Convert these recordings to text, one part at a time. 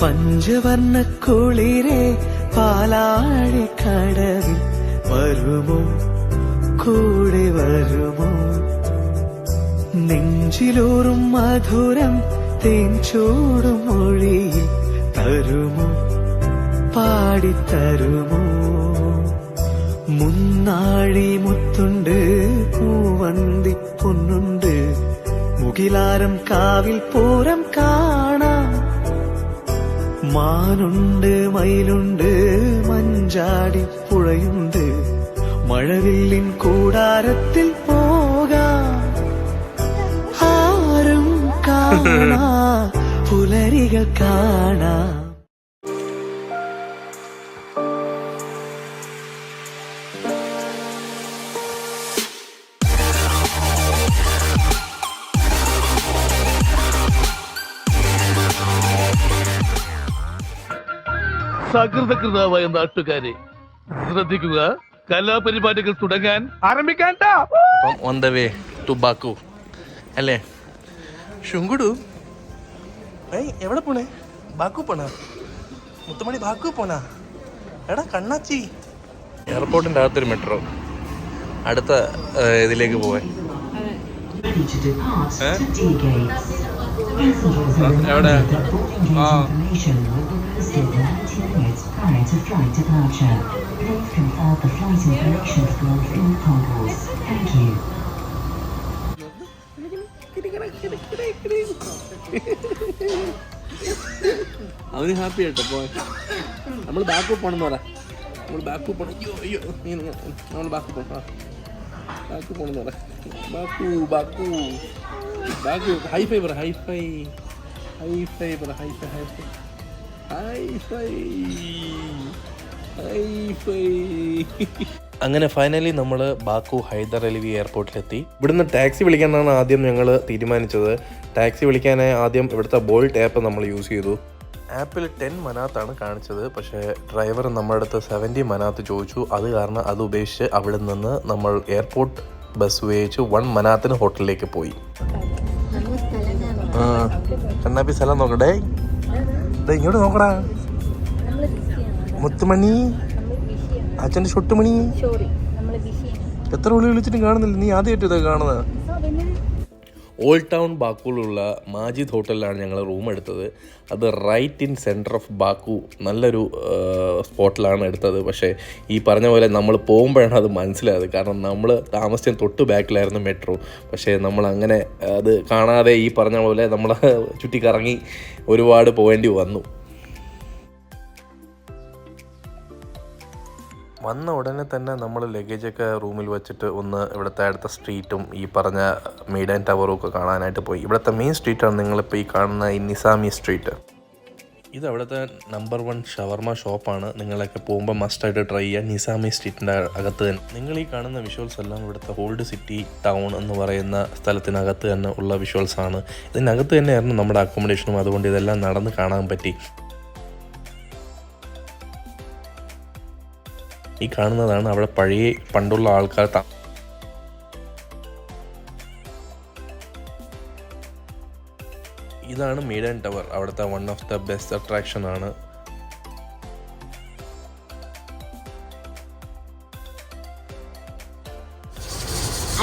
പഞ്ചവർണ്ണ കുളിരെ പാലാഴി കടവിൽ വരുമോ, കൂടെ വരുമോ? നെഞ്ചിലൂറും മധുരം തേൻ ചൂടും മൊഴിയിൽ തരുമോ, പാടിത്തരുമോ? മുന്നാഴി മുത്തുണ്ട്, പൂവന്തി പൊന്നുണ്ട്, മുകിലാരം കാവിൽ പൂരം കാണാം. മാനുണ്ട്, മയിലുണ്ട്, മഞ്ചാടി പുഴയുണ്ട്, മഴവില്ലിൻ കൂടാരത്തിൽ പോകാം. ആരും കാണാ പുലരികൾ കാണാം. സകൃതകൃതാവായ നാട്ടുകാരെ ശ്രദ്ധിക്കുക, കലാപരിപാടികൾ തുടങ്ങാൻ ആരംഭിക്കാൻ. On the way to Baku അല്ലേ ശുങ്കുടു? എവിടെ പോണേ? ബാക്കു പോണാ? മുത്തുമണി ബാക്കു പോണാ? എടാ കണ്ണാച്ചി. എയർപോർട്ടിൻ്റെ അകത്തൊരു മെട്രോ, അടുത്ത ഇതിലേക്ക് പോവാൻ. എവിടെ? ആ prior to flight departure. Please consult the flight information form in concourse. Thank you. അവന് ഹാപ്പി ആയിട്ടോ പോയി. നമ്മൾ ബാക്ക് പോണെന്ന് പറ. നമ്മൾ ബാക്ക് പോണം. അയ്യോ നമ്മൾ ബാക്ക് പോണം. ബാക്ക് പോണെന്ന് പറ. Baku Baku Baku. ഹൈഫൈ പറ. ഹൈഫൈ ഹൈഫൈ പറ. ഹൈഫൈ ഹൈഫൈ അങ്ങനെ ഫൈനലി നമ്മൾ ബാക്കു ഹൈദർ അലി എയർപോർട്ടിലെത്തി. ഇവിടുന്ന് ടാക്സി വിളിക്കാനാണ് ആദ്യം ഞങ്ങൾ തീരുമാനിച്ചത്. ടാക്സി വിളിക്കാനായി ആദ്യം ഇവിടുത്തെ ബോൾട്ട് ആപ്പ് നമ്മൾ യൂസ് ചെയ്തു. ആപ്പിൽ 10 മനാത്താണ് കാണിച്ചത്, പക്ഷേ ഡ്രൈവർ നമ്മുടെ അടുത്ത് 70 മനാത്ത് ചോദിച്ചു. അത് കാരണം അത് ഉപേക്ഷിച്ച് അവിടെ നിന്ന് നമ്മൾ എയർപോർട്ട് ബസ് ഉപയോഗിച്ച് 1 മനാത്തിന് ഹോട്ടലിലേക്ക് പോയി. കണ്ണാപ്പി സ്ഥലം നോക്കട്ടെ. ഇങ്ങോട്ട് നോക്കടാ മുത്തുമണി, അച്ഛൻ്റെ ഷൊട്ടുമണി. എത്ര വിളി വിളിച്ചിട്ടും കാണുന്നില്ല. നീ ആദ്യമായിട്ട് ഇതൊക്കെ കാണുന്നത്. ഓൾഡ് ടൗൺ ബാക്കുവിലുള്ള മാജിദ് ഹോട്ടലിലാണ് ഞങ്ങൾ റൂം എടുത്തത്. അത് right in centre of Baku, നല്ലൊരു സ്പോട്ടിലാണ് എടുത്തത്. പക്ഷേ ഈ പറഞ്ഞ പോലെ നമ്മൾ പോകുമ്പോഴാണ് അത് മനസ്സിലായത്. കാരണം നമ്മൾ താമസിച്ച തൊട്ട് ബാക്കിലായിരുന്നു മെട്രോ. പക്ഷേ നമ്മൾ അങ്ങനെ അത് കാണാതെ ഈ പറഞ്ഞ പോലെ നമ്മൾ ചുറ്റിക്കറങ്ങി ഒരുപാട് പോകേണ്ടി വന്നു. വന്ന ഉടനെ തന്നെ നമ്മൾ ലഗേജൊക്കെ റൂമിൽ വെച്ചിട്ട് ഒന്ന് ഇവിടുത്തെ അടുത്ത സ്ട്രീറ്റും ഈ പറഞ്ഞ മെയ്ഡൻ ടവറും ഒക്കെ കാണാനായിട്ട് പോയി. ഇവിടുത്തെ മെയിൻ സ്ട്രീറ്റാണ് നിങ്ങളിപ്പോൾ ഈ കാണുന്ന ഈ നിസാമി സ്ട്രീറ്റ്. ഇത് അവിടുത്തെ നമ്പർ 1 ഷവർമ ഷോപ്പാണ്. നിങ്ങളൊക്കെ പോകുമ്പോൾ മസ്റ്റായിട്ട് ട്രൈ ചെയ്യുക. നിസാമി സ്ട്രീറ്റിൻ്റെ അകത്ത് തന്നെ. നിങ്ങൾ ഈ കാണുന്ന വിഷ്വൽസ് എല്ലാം ഇവിടുത്തെ ഓൾഡ് സിറ്റി ടൗൺ എന്ന് പറയുന്ന സ്ഥലത്തിനകത്ത് തന്നെ ഉള്ള വിഷ്വൽസാണ്. ഇതിനകത്ത് തന്നെയായിരുന്നു നമ്മുടെ അക്കോമഡേഷനും. അതുകൊണ്ട് ഇതെല്ലാം നടന്ന് കാണാൻ പറ്റി. ഈ കാണുന്നതാണ് അവിടെ പഴയ പണ്ടുള്ള ആൾക്കാർ ഇതാണ് മെയ്ഡൻ ടവർ. അവിടുത്തെ one of the best attraction ആണ്.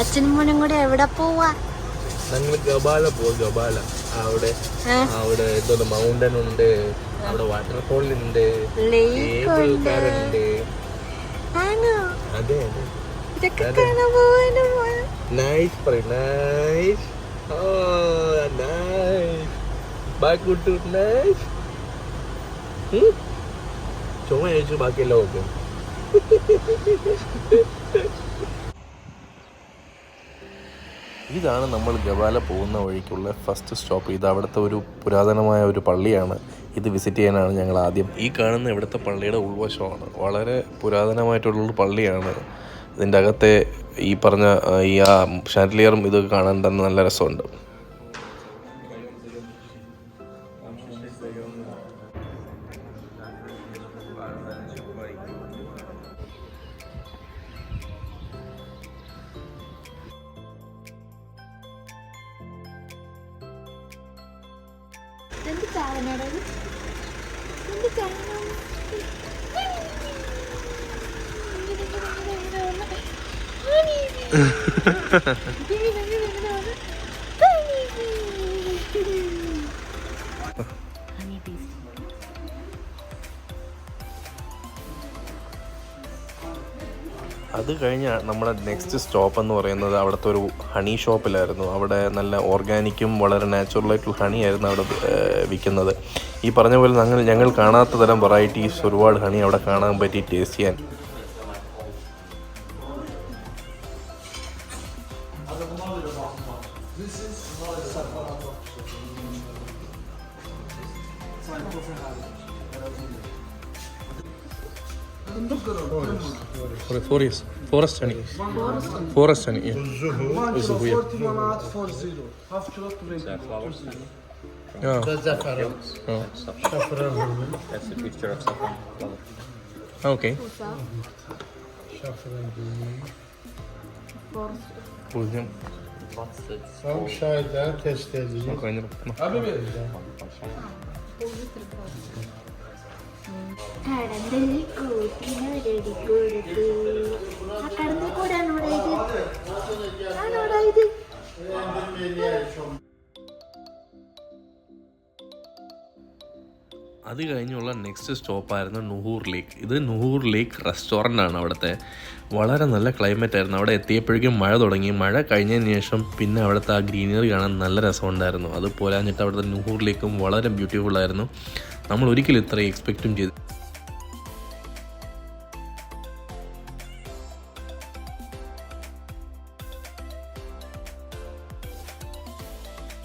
അച്ഛനും മോനും കൂടെ എവിടെ പോവാ? ഞങ്ങൾ ഗബാല പോകും. ഗബാല അവിടെ എന്തോ മൗണ്ടൻ ഉണ്ട്, അവിടെ വാട്ടർഫോൾ ഉണ്ട്, ഉണ്ട്. അതെ നൈസ് പറയും. Nice nice back to nice. ചുമ കഴിച്ചു ബാക്കിയെല്ലാം ഓക്കെ. ഇതാണ് നമ്മൾ ഗബാല പോകുന്ന വഴിക്കുള്ള ഫസ്റ്റ് സ്റ്റോപ്പ്. ഇത് അവിടുത്തെ ഒരു പുരാതനമായ ഒരു പള്ളിയാണ്. ഇത് വിസിറ്റ് ചെയ്യാനാണ് ഞങ്ങൾ ആദ്യം. ഈ കാണുന്ന ഇവിടുത്തെ പള്ളിയുടെ ഉൾവശമാണ്. വളരെ പുരാതനമായിട്ടുള്ളൊരു പള്ളിയാണ്. ഇതിൻ്റെ അകത്തെ ഈ പറഞ്ഞ ഈ ഷാൻഡലിയറും ഇതൊക്കെ കാണാൻ തന്നെ നല്ല രസമുണ്ട്. അത് കഴിഞ്ഞ നമ്മുടെ നെക്സ്റ്റ് സ്റ്റോപ്പ് എന്ന് പറയുന്നത് അവിടുത്തെ ഒരു ഹണി ഷോപ്പിലായിരുന്നു. അവിടെ നല്ല ഓർഗാനിക്കും വളരെ നാച്ചുറലായിട്ടുള്ള ഹണിയായിരുന്നു അവിടെ വിൽക്കുന്നത്. ഈ പറഞ്ഞ പോലെ ഞങ്ങൾ കാണാത്ത തരം വെറൈറ്റീസ് ഒരുപാട് ഹണി അവിടെ കാണാൻ പറ്റി, ടേസ്റ്റ് ചെയ്യാൻ. Forest honey. Forest honey. Yeah. Zuhuya. 40 manat for zero. Half kilo to make Yeah. That's saffron. Oh. Saffron. That's a mixture of saffron flower. Okay. Saffron. Buyurun. What's it? Some şahitler test edildi. കടന്നിൽ കൂട്ടിനൊരടി കൊടുത്തു. ആ കടന്നിൽ കൂടാണോടാ ഇത്? ആണോടാ ഇത്? അത് കഴിഞ്ഞുള്ള next സ്റ്റോപ്പായിരുന്നു നുഹൂർ ലേക്ക്. ഇത് നുഹൂർ ലേക്ക് restaurant ആണ് അവിടുത്തെ. വളരെ നല്ല ക്ലൈമറ്റ് ആയിരുന്നു. അവിടെ എത്തിയപ്പോഴേക്കും മഴ തുടങ്ങി. മഴ കഴിഞ്ഞതിന് ശേഷം പിന്നെ അവിടുത്തെ ആ ഗ്രീനറി കാണാൻ നല്ല രസമുണ്ടായിരുന്നു. അത് പോരാഞ്ഞിട്ട് അവിടുത്തെ നുഹൂർ ലേക്കും വളരെ ബ്യൂട്ടിഫുൾ ആയിരുന്നു. നമ്മൾ ഒരിക്കലും ഇത്ര എക്സ്പെക്റ്റും ചെയ്തു.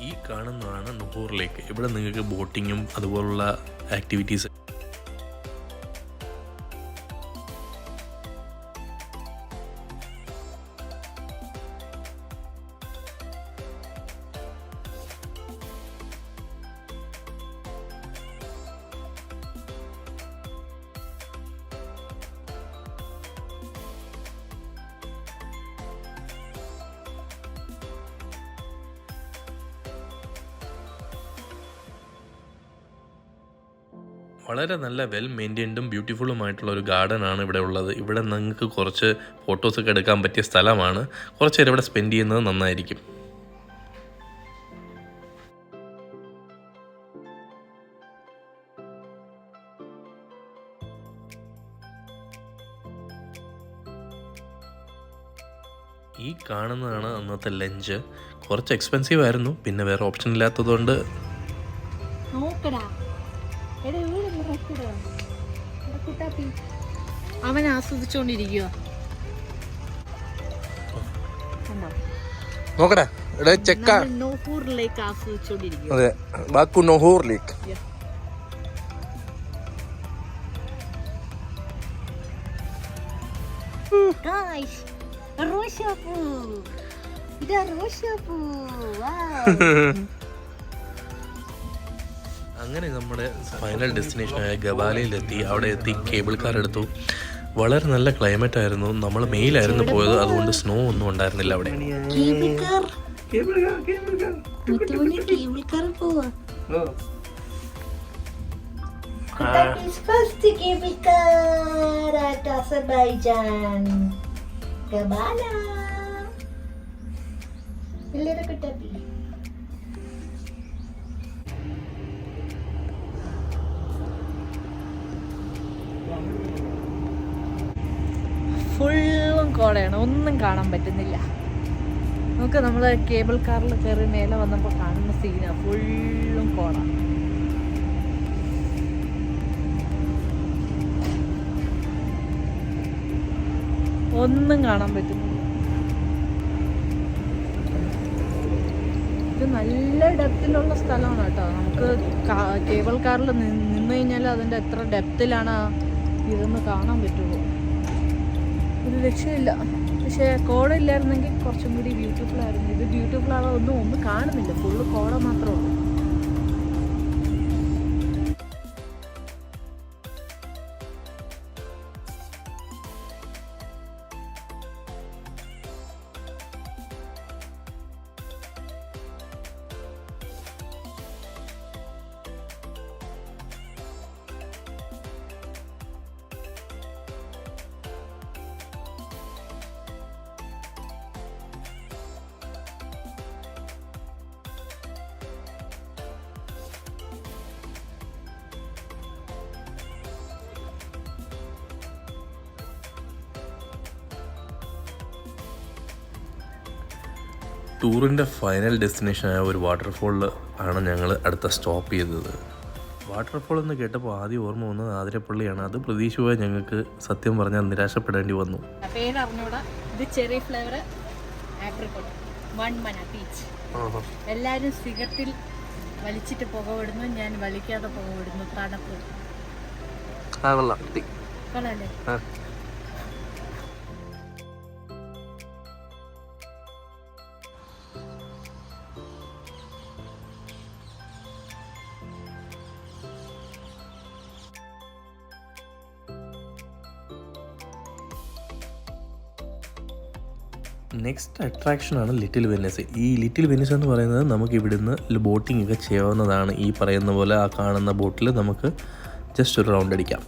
ഈ കാണുന്നതാണ് നുഹൂർ ലേക്ക്. ഇവിടെ നിങ്ങൾക്ക് ബോട്ടിങ്ങും അതുപോലുള്ള ആക്ടിവിറ്റീസ്. വളരെ നല്ല വെൽ മെയിൻറ്റെയിൻഡും ബ്യൂട്ടിഫുള്ളുമായിട്ടുള്ള ഒരു ഗാർഡൻ ആണ് ഇവിടെ ഉള്ളത്. ഇവിടെ നിങ്ങൾക്ക് കുറച്ച് ഫോട്ടോസൊക്കെ എടുക്കാൻ പറ്റിയ സ്ഥലമാണ്. കുറച്ച് നേരം ഇവിടെ സ്പെൻഡ് ചെയ്യുന്നത് നന്നായിരിക്കും. ഈ കാണുന്നതാണ് അന്നത്തെ ലഞ്ച്. കുറച്ച് എക്സ്പെൻസീവ് ആയിരുന്നു. പിന്നെ വേറെ ഓപ്ഷൻ ഇല്ലാത്തതുകൊണ്ട് അവൻ ആസ്വദിച്ചോണ്ടിരിക്കുക. നോക്കടാ ഇവിടെ ചെക്ക നോഹൂറിലേക്ക് ആസ്വദിച്ചോണ്ടിരിക്കുക. അതെ, ബാക്കു നോഹൂർ ലേക്ക്. റോഷാപ്പൂ, ഇതാ റോഷാപ്പൂ. അങ്ങനെ നമ്മുടെ ഫൈനൽ ഡെസ്റ്റിനേഷനായ ഗവാലയിലെത്തി. അവിടെ എത്തി കേബിൾ കാർ എടുത്തു. വളരെ നല്ല ക്ലൈമറ്റ് ആയിരുന്നു. നമ്മൾ മെയിലായിരുന്നു പോയത്, അതുകൊണ്ട് സ്നോ ഒന്നും ഉണ്ടായിരുന്നില്ല അവിടെ. ഫുള്ളും കോടയാണ്, ഒന്നും കാണാൻ പറ്റുന്നില്ല. നമുക്ക് നമ്മൾ കേബിൾ കാറിൽ കയറി മേലെ വന്നപ്പോൾ കാണുന്ന സീനാണ്. ഫുള്ളും കോട. ഒന്നും കാണാൻ പറ്റുന്നില്ല. ഇത് നല്ല ഡെപ്തിലുള്ള സ്ഥലമാണ് കേട്ടോ. നമുക്ക് കേബിൾ കാറിൽ നിന്ന് കഴിഞ്ഞാൽ അതിൻ്റെ എത്ര ഡെപ്തിലാണ് ഇതൊന്ന് കാണാൻ പറ്റുള്ളൂ. ഒരു രക്ഷയില്ല. പക്ഷേ കോട ഇല്ലായിരുന്നെങ്കിൽ കുറച്ചും കൂടി ബ്യൂട്ടിഫുൾ ആയിരുന്നു. ഇത് ബ്യൂട്ടിഫുൾ ആണോ ഒന്നും കാണുന്നില്ല, ഫുള്ള് കോട മാത്രമേ ഉള്ളൂ. ടൂറിൻ്റെ ഫൈനൽ ഡെസ്റ്റിനേഷനായ ഒരു വാട്ടർഫോളിൽ ആണ് ഞങ്ങൾ അടുത്ത സ്റ്റോപ്പ് ചെയ്തത്. വാട്ടർഫോൾ എന്ന് കേട്ടപ്പോൾ ആദ്യം ഓർമ്മ വന്നത് ആതിരപ്പള്ളിയാണ്. അത് പ്രതീക്ഷിച്ചുപോയി ഞങ്ങൾക്ക് സത്യം പറഞ്ഞാൽ നിരാശപ്പെടേണ്ടി വന്നു. പേരറിഞ്ഞൂടാ. ഇത് ചെറി ഫ്ലേവർ ആപ്രിക്കോട്ട് 1 മന പീച്ച്. എല്ലാവരും സിഗരറ്റിൽ വലിച്ചിട്ട് പുകവിടുന്നു, ഞാൻ വലിക്കാതെ പുകവിടുന്നു. തണുപ്പ് കൊള്ളാല്ലേ? നെക്സ്റ്റ് അട്രാക്ഷനാണ് ലിറ്റിൽ വെനീസ്. ഈ ലിറ്റിൽ വെനീസ് എന്ന് പറയുന്നത് നമുക്ക് ഇവിടുന്ന് ബോട്ടിംഗ് ഒക്കെ ചെയ്യാവുന്നതാണ്. ഈ പറയുന്ന പോലെ ആ കാണുന്ന ബോട്ടിൽ നമുക്ക് ജസ്റ്റ് ഒരു റൗണ്ട് അടിക്കാം.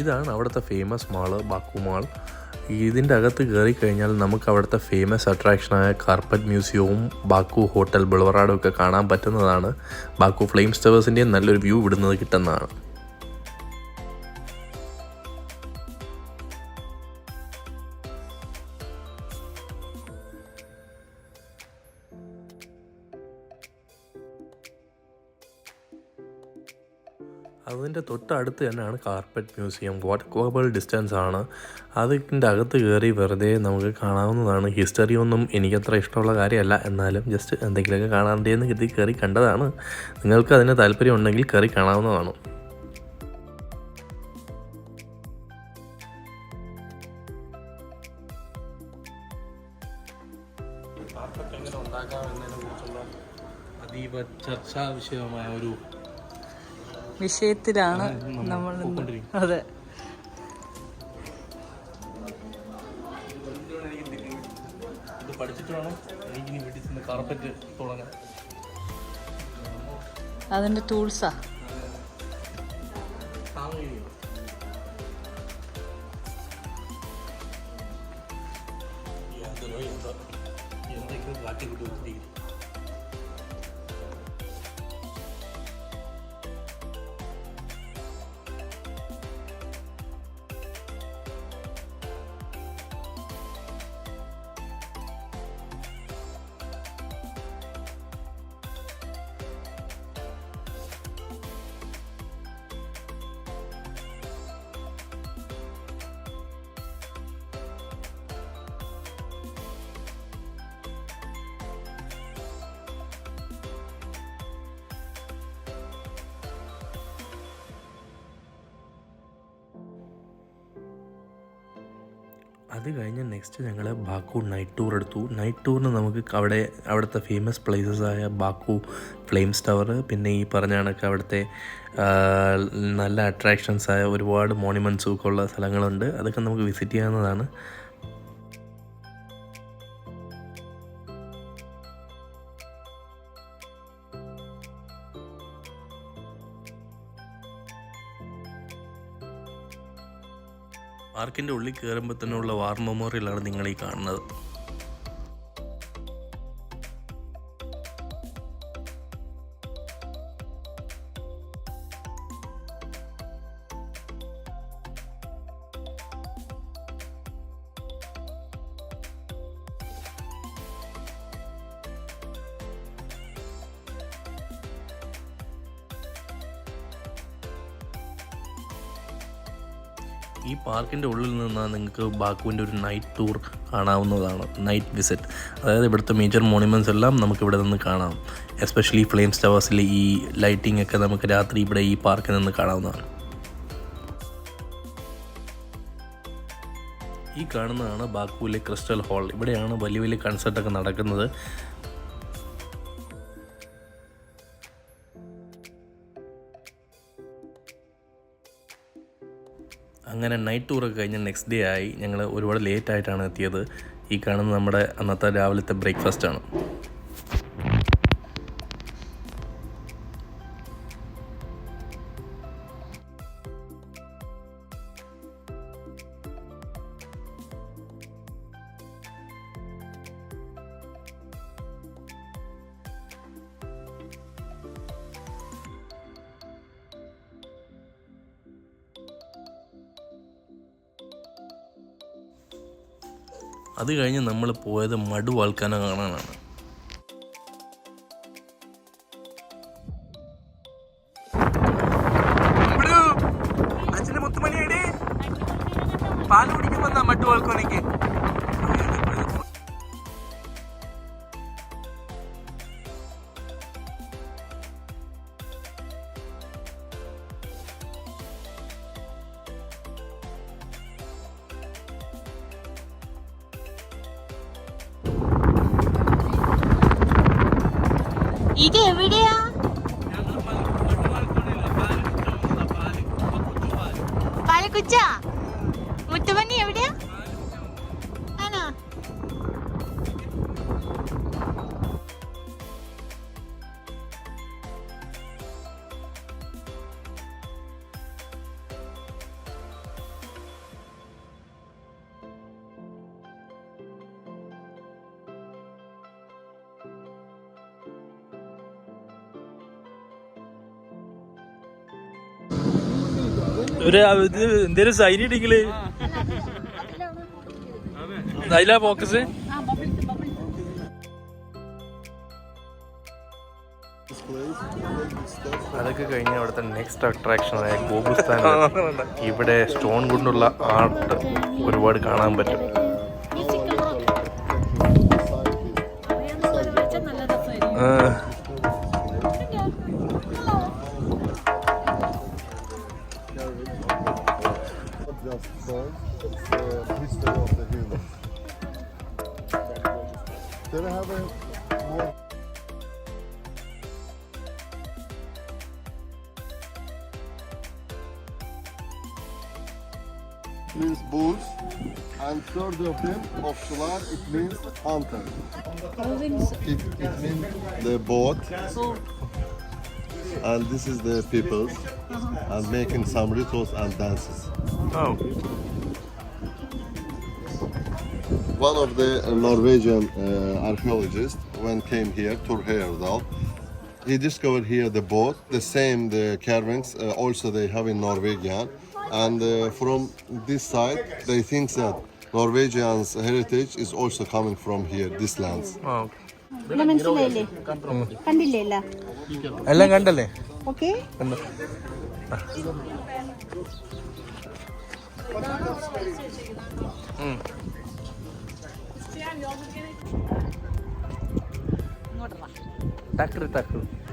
ഇതാണ് അവിടുത്തെ ഫേമസ് മാള്, ബാക്കു മാൾ. ഇതിൻ്റെ അകത്ത് കയറി കഴിഞ്ഞാൽ നമുക്ക് അവിടുത്തെ ഫേമസ് അട്രാക്ഷനായ കാർപ്പറ്റ് മ്യൂസിയവും ബാക്കു ഹോട്ടൽ ബുൾവറാഡും ഒക്കെ കാണാൻ പറ്റുന്നതാണ്. ബാക്കു ഫ്ലെയിംസ് ടവേഴ്സിൻ്റെയും നല്ലൊരു വ്യൂ ഇവിടുന്ന് കിട്ടുന്നതാണ്. അതിൻ്റെ തൊട്ടടുത്ത് തന്നെയാണ് കാർപ്പറ്റ് മ്യൂസിയം. വാക്കബിൾ ഡിസ്റ്റൻസ് ആണ്. അതിൻ്റെ അകത്ത് കയറി വെറുതെ നമുക്ക് കാണാവുന്നതാണ്. ഹിസ്റ്ററി ഒന്നും എനിക്കത്ര ഇഷ്ടമുള്ള കാര്യമല്ല, എന്നാലും ജസ്റ്റ് എന്തെങ്കിലുമൊക്കെ കാണാണ്ടേന്ന് കരുതി കയറി കണ്ടതാണ്. നിങ്ങൾക്ക് അതിന് താല്പര്യം ഉണ്ടെങ്കിൽ കയറി കാണാവുന്നതാണ്. കാർപ്പറ്റ് എങ്ങനെ ഉണ്ടാക്കാമെന്നതിനെ കുറിച്ചുള്ള അതീവ ചർച്ചാ വിഷയമായ ഒരു വിഷയത്തിലാണ് നമ്മൾ. അതെ, ഇത് പഠിച്ചിട്ട് വേണം എനിക്കിനി വീട്ടിൽ ചെന്ന് കാർപ്പറ്റ് തുടങ്ങാൻ. അതിൻ്റെ ടൂൾസാ. എന്തെങ്കിലും കാട്ടിക്കൂട്ടി അത് കഴിഞ്ഞ് നെക്സ്റ്റ് ഞങ്ങൾ ബാക്കു നൈറ്റ് ടൂർ എടുത്തു. നൈറ്റ് ടൂറിന് നമുക്ക് അവിടുത്തെ ഫേമസ് പ്ലേസസായ ബാക്കു ഫ്ലെയിംസ് ടവർ, പിന്നെ ഈ പറഞ്ഞ കണക്ക് അവിടുത്തെ നല്ല അട്രാക്ഷൻസായ ഒരുപാട് മോണിമെൻറ്റ്സും ഒക്കെ ഉള്ള സ്ഥലങ്ങളുണ്ട്. അതൊക്കെ നമുക്ക് വിസിറ്റ് ചെയ്യാവുന്നതാണ്. പാർക്കിൻ്റെ ഉള്ളിൽ കയറുമ്പോൾ തന്നെയുള്ള വാർ മെമ്മോറിയലാണ് നിങ്ങൾ ഈ കാണുന്നത്. ഈ പാർക്കിൻ്റെ ഉള്ളിൽ നിന്നാൽ നിങ്ങൾക്ക് ബാക്കുവിൻ്റെ ഒരു നൈറ്റ് ടൂർ കാണാവുന്നതാണ്, നൈറ്റ് വിസിറ്റ്. അതായത് ഇവിടുത്തെ മേജർ മോണിമെൻറ്റ്സ് എല്ലാം നമുക്കിവിടെ നിന്ന് കാണാം. എസ്പെഷ്യലി ഫ്ലെയിംസ് ടവേഴ്സിലെ ഈ ലൈറ്റിംഗ് ഒക്കെ നമുക്ക് രാത്രി ഇവിടെ ഈ പാർക്കിൽ നിന്ന് കാണാവുന്നതാണ്. ഈ കാണുന്നതാണ് ബാക്കുവിലെ ക്രിസ്റ്റൽ ഹാൾ. ഇവിടെയാണ് വലിയ വലിയ കൺസേർട്ടൊക്കെ നടക്കുന്നത്. അങ്ങനെ നൈറ്റ് ടൂറൊക്കെ കഴിഞ്ഞ് നെക്സ്റ്റ് ഡേ ആയി. ഞങ്ങൾ ഒരുപാട് ലേറ്റായിട്ടാണ് എത്തിയത്. ഈ കാണുന്നത് നമ്മുടെ അന്നത്തെ രാവിലത്തെ ബ്രേക്ക്ഫാസ്റ്റാണ്. അത് കഴിഞ്ഞ് നമ്മൾ പോയത് മടു വാൽക്കാന കാണാനാണ്. പാല് കുടിക്കാൻ വന്ന മട്ടു വാൽക്കോനേക്ക്. ഇത് എവിടെയാ? പാലക്കുച്ച മുത്തുമണി എവിടെയാ? ആണോ? എന്തേലും സൈൻ ഇടിക്കല് അതിലാ ഫോക്കസ്. അതൊക്കെ കഴിഞ്ഞ് അവിടുത്തെ നെക്സ്റ്റ് അട്രാക്ഷനായ ഗോപുസ്ഥാൻ. ഇവിടെ സ്റ്റോൺ കൊണ്ടുള്ള ആർട്ട് ഒരുപാട് കാണാൻ പറ്റും. Means bulls, and third of them, Ofşular, it means hunter. It means the boat, and this is the people, and making some rituals and dances. Oh. One of the Norwegian archaeologists, when came here, Thor Heyerdahl, he discovered here the boat, the same the carvings, also they have in Norwegian. And from this side, they think that Norwegians' heritage is also coming from here, this lands. മനസ്സിലായില്ലേ? കണ്ടില്ലേ എല്ലാം കണ്ടല്ലേ? Okay.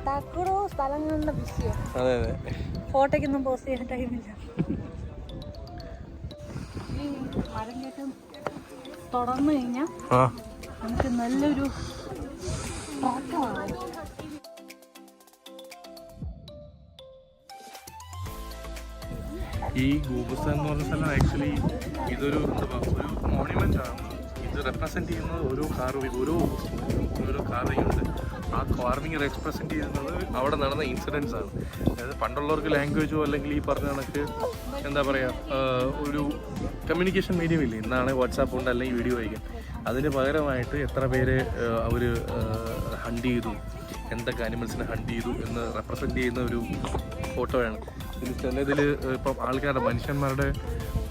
തക്കുടോ സ്ഥലങ്ങളുടെ വിഷയം. അതെ അതെ. ഫോട്ടോയ്ക്കൊന്നും post ചെയ്യാൻ ടൈമില്ല. ഈ മരം കയറ്റം തുടർന്നു കഴിഞ്ഞാൽ നമുക്ക് നല്ലൊരു ട്രാക്കാണ്. ഈ ഗോപുസ്ഥാൻ എന്ന് പറഞ്ഞ സ്ഥലം ആക്ച്വലി ഇതൊരു ഒരു മോണ്യുമെന്റ് ആണ്. ഇത് റെപ്രസെന്റ് ചെയ്യുന്നത് ഓരോ കാർവിംഗ് ഉണ്ട്. ആ കാർവിംഗ് റെപ്രസെന്റ് ചെയ്യുന്നത് അവിടെ നടന്ന ഇൻസിഡൻസ് ആണ്. അതായത് പണ്ടുള്ളവർക്ക് ലാംഗ്വേജോ അല്ലെങ്കിൽ ഈ പറഞ്ഞ കണക്ക് എന്താ പറയുക ഒരു കമ്മ്യൂണിക്കേഷൻ മീഡിയം ഇല്ല. ഇന്നാണ് വാട്സാപ്പ് ഉണ്ട് അല്ലെങ്കിൽ വീഡിയോ അയക്കും. അതിന് പകരമായിട്ട് എത്ര പേര് അവർ ഹണ്ട് ചെയ്തു, എന്തൊക്കെ ആനിമൽസിനെ ഹണ്ട് ചെയ്തു എന്ന് റെപ്രസെന്റ് ചെയ്യുന്ന ഒരു ഫോട്ടോയാണ്. ഇതിൽ ചിലതിൽ ഇപ്പം ആൾക്കാരുടെ മനുഷ്യന്മാരുടെ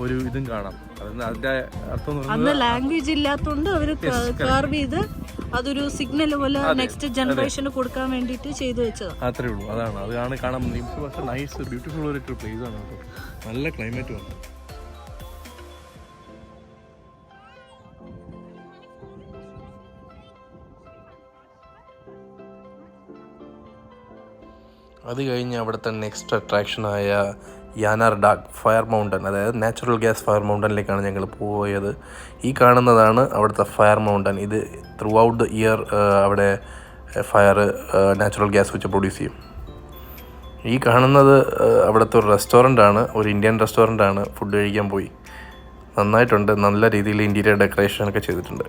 ഒരു ഇതും കാണാം. അതിന്റെ അർത്ഥം അന്ന് ലാംഗ്വേജ് ഇല്ലാത്തതുകൊണ്ട് അവർ കാർവ് ചെയ്ത് അതൊരു സിഗ്നൽ പോലെ നെക്സ്റ്റ് ജനറേഷന് കൊടുക്കാൻ വേണ്ടിയിട്ട് ചെയ്തു വെച്ചത്. അത്രേ ഉള്ളൂ. അതാണ് അതാണ് കാണാൻ പക്ഷേ നൈസ് ബ്യൂട്ടിഫുൾ ഒരു പ്ലേസ് ആണ് കേട്ടോ. നല്ല ക്ലൈമറ്റുമാണ്. അത് കഴിഞ്ഞ് അവിടുത്തെ നെക്സ്റ്റ് അട്രാക്ഷനായ യാനാർ ഡാഗ് ഫയർ മൗണ്ടൻ, അതായത് നാച്ചുറൽ ഗ്യാസ് ഫയർ മൗണ്ടനിലേക്കാണ് ഞങ്ങൾ പോയത്. ഈ കാണുന്നതാണ് അവിടുത്തെ ഫയർ മൗണ്ടൻ. ഇത് ത്രൂ ഔട്ട് ദ ഇയർ അവിടെ ഫയർ നാച്ചുറൽ ഗ്യാസ് വെച്ച് പ്രൊഡ്യൂസ് ചെയ്യും. ഈ കാണുന്നത് അവിടുത്തെ ഒരു റെസ്റ്റോറൻ്റാണ്, ഒരു ഇന്ത്യൻ റെസ്റ്റോറൻ്റാണ്. ഫുഡ് കഴിക്കാൻ പോയി. നന്നായിട്ടുണ്ട്. നല്ല രീതിയിൽ ഇൻറ്റീരിയർ ഡെക്കറേഷനൊക്കെ ചെയ്തിട്ടുണ്ട്.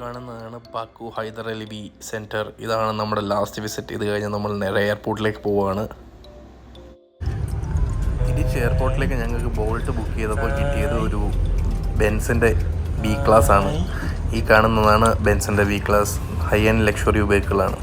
കാണുന്നതാണ് പാക്കു ഹൈദർ അലി സെൻറ്റർ. ഇതാണ് നമ്മുടെ ലാസ്റ്റ് വിസിറ്റ്. ഇത് കഴിഞ്ഞ് നമ്മൾ നേരെ എയർപോർട്ടിലേക്ക് പോവുകയാണ്. തിരിച്ച് എയർപോർട്ടിലേക്ക് ഞങ്ങൾക്ക് ബോൾട്ട് ബുക്ക് ചെയ്തപ്പോൾ കിട്ടിയത് ഒരു ബെൻസിൻ്റെ ബി ക്ലാസ് ആണ്. ഈ കാണുന്നതാണ് ബെൻസിൻ്റെ B class. High and luxury വെഹിക്കിളാണ്.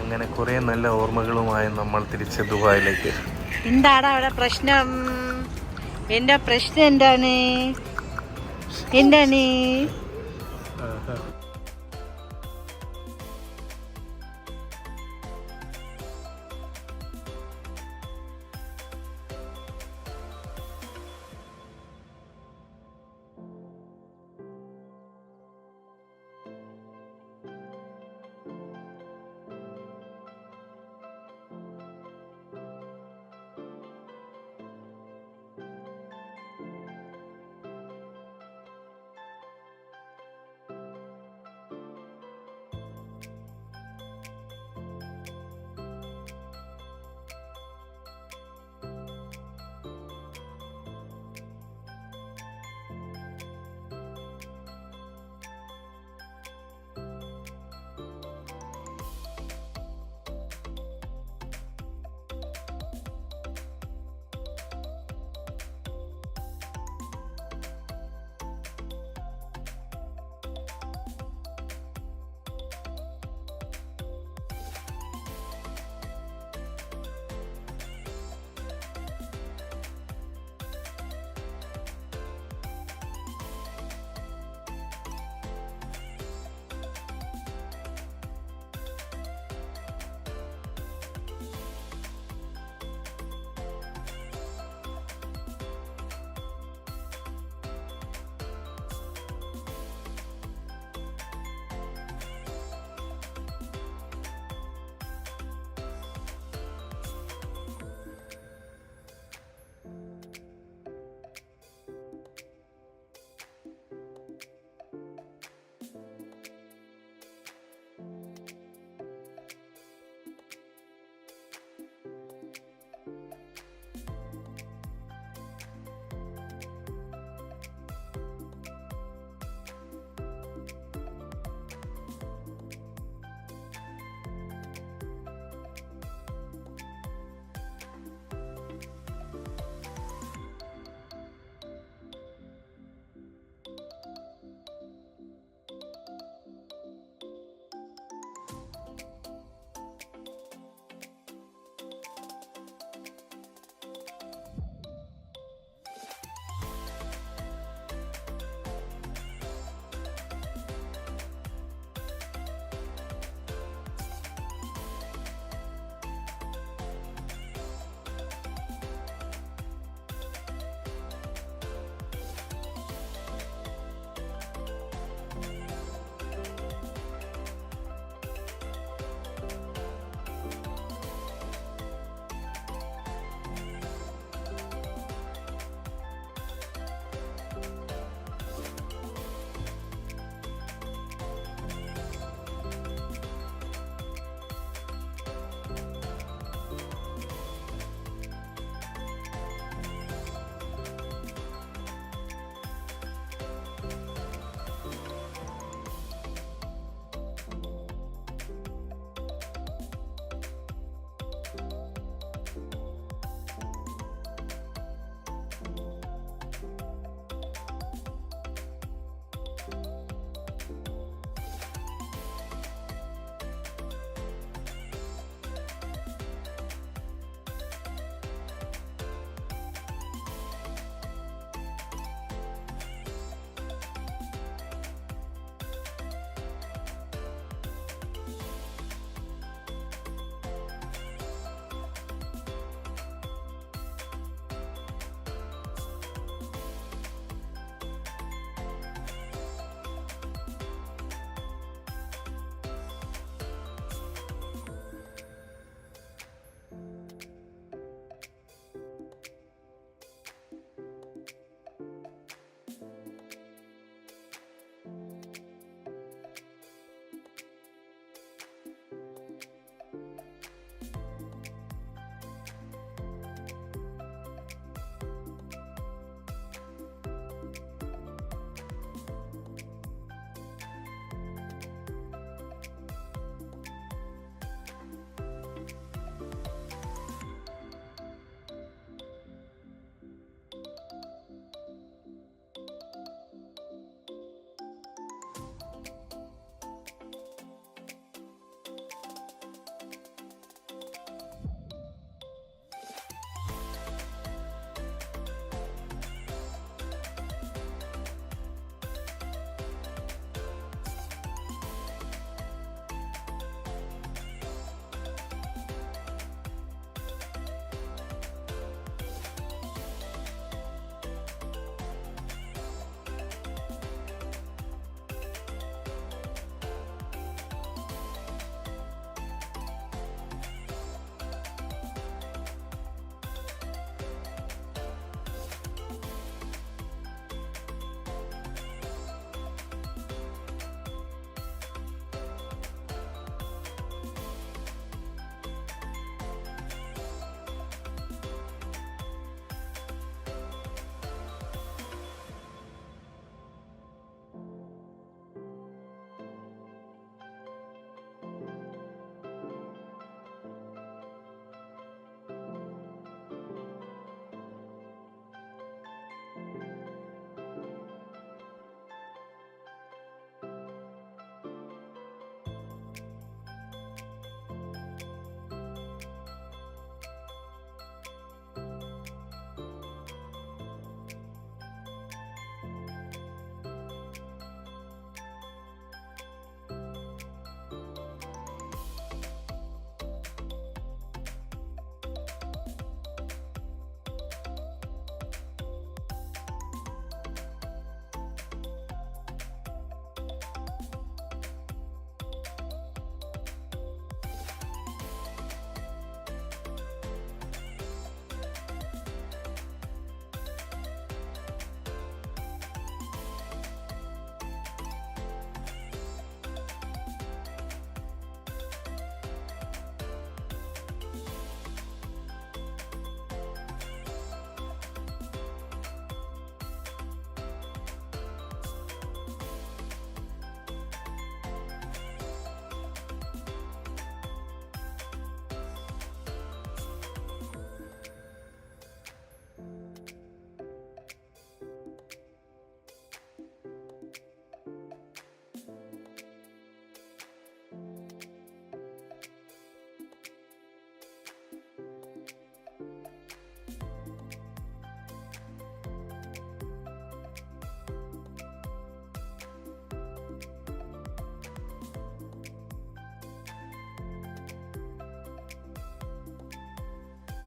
അങ്ങനെ കുറേ നല്ല ഓർമ്മകളുമായി നമ്മൾ തിരിച്ച് ദുബായിലേക്ക്. എന്താണ് അവിടെ പ്രശ്നം? എൻ്റെ പ്രശ്നം എന്താണ്?